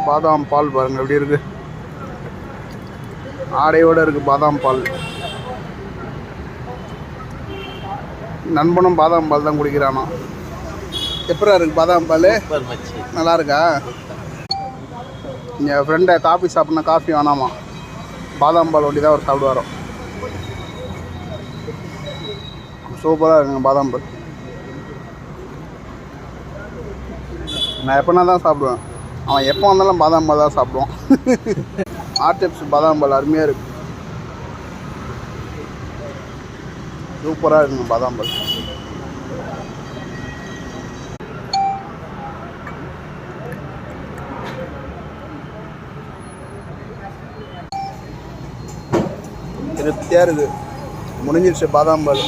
பாதாம் பால் பாருங்கள் எப்படி இருக்குது, ஆடையோடு இருக்குது பாதாம் பால். நண்பனும் பாதாம் பால் தான் குடிக்கிறானா. எப்படா இருக்குது பாதாம் பால், நல்லா இருக்கா? என் ஃப்ரெண்டை காஃபி சாப்பிட்னா காஃபி வேணாமா, பாதாம் பால் ஒட்டி தான் அவர் சாப்பிடுவாரோ. சூப்பராக இருக்குங்க பாதாம் பால். நான் எப்போனா தான் சாப்பிடுவேன், அவன் எப்போ வந்தாலும் பாதாம் பால் தான் சாப்பிடுவான். ஆர்டிப்ஸ் பாதாம் பால் அருமையாக இருக்குது, சூப்பராக இருக்குங்க பாதாம் பால். திருப்தியாக இருக்குது, முடிஞ்சிருச்சு பாதாம் பால்.